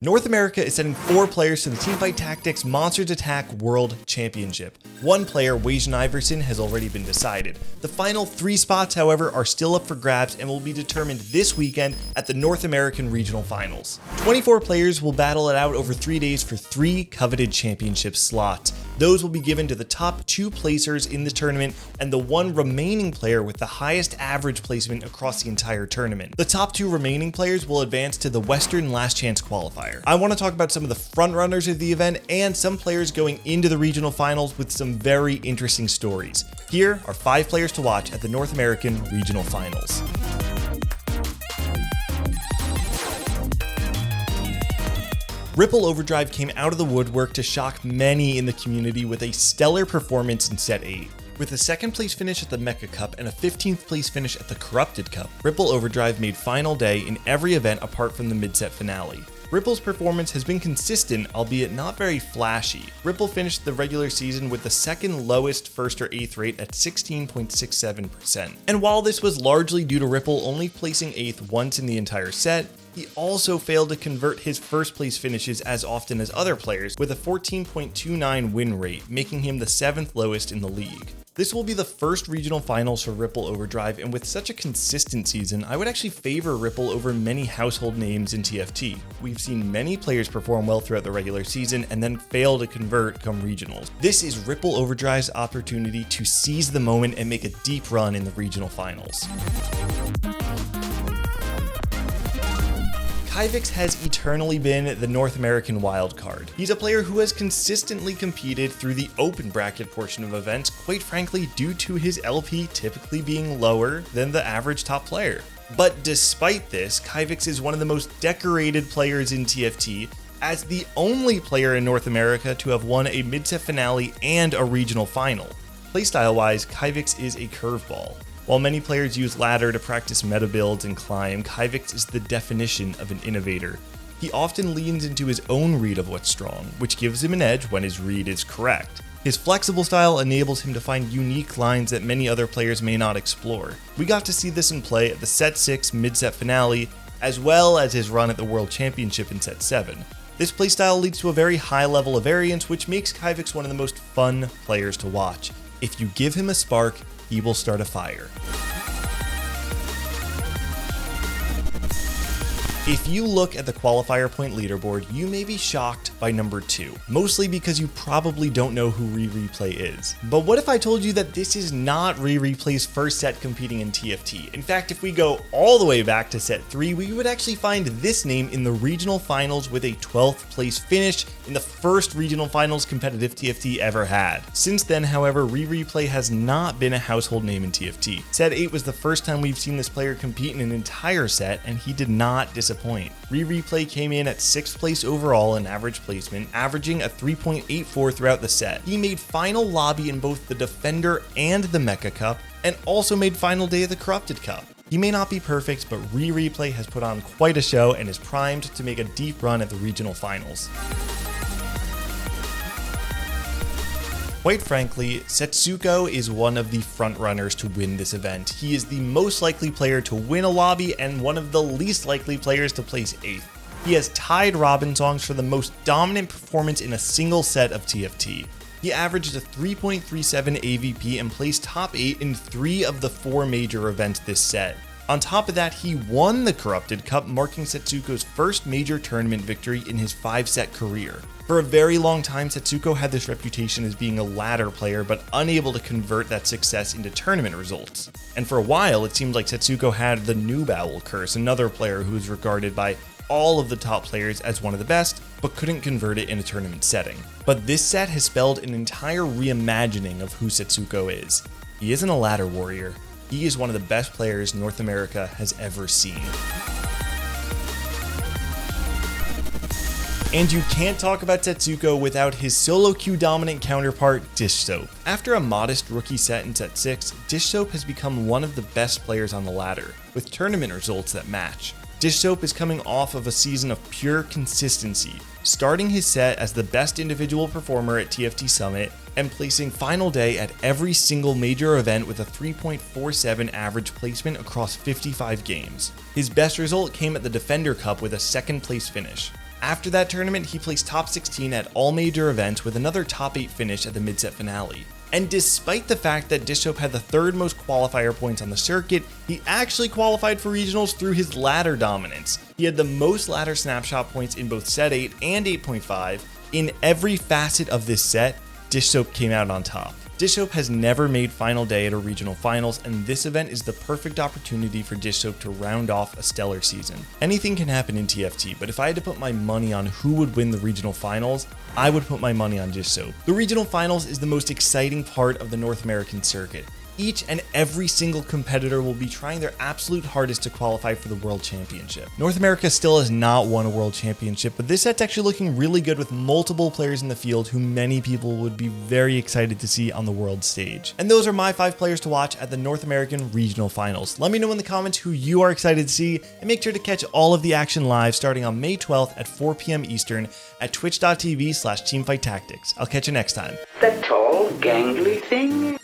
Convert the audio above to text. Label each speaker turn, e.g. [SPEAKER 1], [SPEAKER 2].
[SPEAKER 1] North America is sending 4 players to the Teamfight Tactics Monsters Attack World Championship. 1 player, WasianIverson, has already been decided. The final 3 spots, however, are still up for grabs and will be determined this weekend at the North American Regional Finals. 24 players will battle it out over 3 days for 3 coveted championship slots. Those will be given to the top 2 placers in the tournament and the 1 remaining player with the highest average placement across the entire tournament. The top 2 remaining players will advance to the Western Last Chance qualifier. I want to talk about some of the frontrunners of the event and some players going into the regional finals with some very interesting stories. Here are 5 players to watch at the North American Regional Finals. Ripple Overdrive came out of the woodwork to shock many in the community with a stellar performance in Set 8. With a 2nd place finish at the Mecha Cup and a 15th place finish at the Corrupted Cup, Ripple Overdrive made final day in every event apart from the mid-set finale. Ripple's performance has been consistent, albeit not very flashy. Ripple finished the regular season with the 2nd lowest 1st or 8th rate at 16.67%. And while this was largely due to Ripple only placing 8th once in the entire set, he also failed to convert his 1st place finishes as often as other players, with a 14.29 win rate, making him the 7th lowest in the league. This will be the first regional finals for Ripple Overdrive, and with such a consistent season, I would actually favor Ripple over many household names in TFT. We've seen many players perform well throughout the regular season and then fail to convert come regionals. This is Ripple Overdrive's opportunity to seize the moment and make a deep run in the regional finals. Kyvix has eternally been the North American wildcard. He's a player who has consistently competed through the open bracket portion of events, quite frankly due to his LP typically being lower than the average top player. But despite this, Kyvix is one of the most decorated players in TFT, as the only player in North America to have won a mid-set finale and a regional final. Playstyle-wise, Kyvix is a curveball. While many players use ladder to practice meta builds and climb, Kyvix is the definition of an innovator. He often leans into his own read of what's strong, which gives him an edge when his read is correct. His flexible style enables him to find unique lines that many other players may not explore. We got to see this in play at the Set 6 mid-set finale, as well as his run at the World Championship in Set 7. This playstyle leads to a very high level of variance, which makes Kyvix one of the most fun players to watch. If you give him a spark, he will start a fire. If you look at the qualifier point leaderboard, you may be shocked by number 2, mostly because you probably don't know who Replay is. But what if I told you that this is not Replay's first set competing in TFT? In fact, if we go all the way back to Set 3, we would actually find this name in the regional finals with a 12th place finish in the first regional finals competitive TFT ever had. Since then, however, Replay has not been a household name in TFT. Set 8 was the first time we've seen this player compete in an entire set, and he did not disappoint. Replay came in at 6th place overall in average placement, averaging a 3.84 throughout the set. He made final lobby in both the Defender and the Mecha Cup, and also made final day of the Corrupted Cup. He may not be perfect, but Replay has put on quite a show and is primed to make a deep run at the regional finals. Quite frankly, Setsuko is one of the frontrunners to win this event. He is the most likely player to win a lobby and one of the least likely players to place 8th. He has tied Robin Songs for the most dominant performance in a single set of TFT. He averaged a 3.37 AVP and placed top 8 in 3 of the 4 major events this set. On top of that, he won the Corrupted Cup, marking Setsuko's first major tournament victory in his 5-set career. For a very long time, Setsuko had this reputation as being a ladder player, but unable to convert that success into tournament results. And for a while, it seemed like Setsuko had the Noob Owl curse, another player who was regarded by all of the top players as one of the best, but couldn't convert it in a tournament setting. But this set has spelled an entire reimagining of who Setsuko is. He isn't a ladder warrior. He is one of the best players North America has ever seen. And you can't talk about Setsuko without his solo queue dominant counterpart, Dish Soap. After a modest rookie set in Set 6, Dish Soap has become one of the best players on the ladder, with tournament results that match. Dish Soap is coming off of a season of pure consistency, starting his set as the best individual performer at TFT Summit and placing final day at every single major event with a 3.47 average placement across 55 games. His best result came at the Defender Cup with a 2nd place finish. After that tournament, he placed top 16 at all major events with another top 8 finish at the mid-set finale. And despite the fact that Dishope had the third most qualifier points on the circuit, he actually qualified for regionals through his ladder dominance. He had the most ladder snapshot points in both set 8 and 8.5. In every facet of this set, Dishope came out on top. Dishope has never made final day at a regional finals, and this event is the perfect opportunity for Dishope to round off a stellar season. Anything can happen in TFT, but if I had to put my money on who would win the regional finals, I would put my money on Dishope. The regional finals is the most exciting part of the North American circuit. Each and every single competitor will be trying their absolute hardest to qualify for the World Championship. North America still has not won a World Championship, but this set's actually looking really good with multiple players in the field who many people would be very excited to see on the world stage. And those are my 5 players to watch at the North American Regional Finals. Let me know in the comments who you are excited to see, and make sure to catch all of the action live starting on May 12th at 4 p.m. Eastern at twitch.tv/Teamfight Tactics. I'll catch you next time.
[SPEAKER 2] The tall, gangly thing?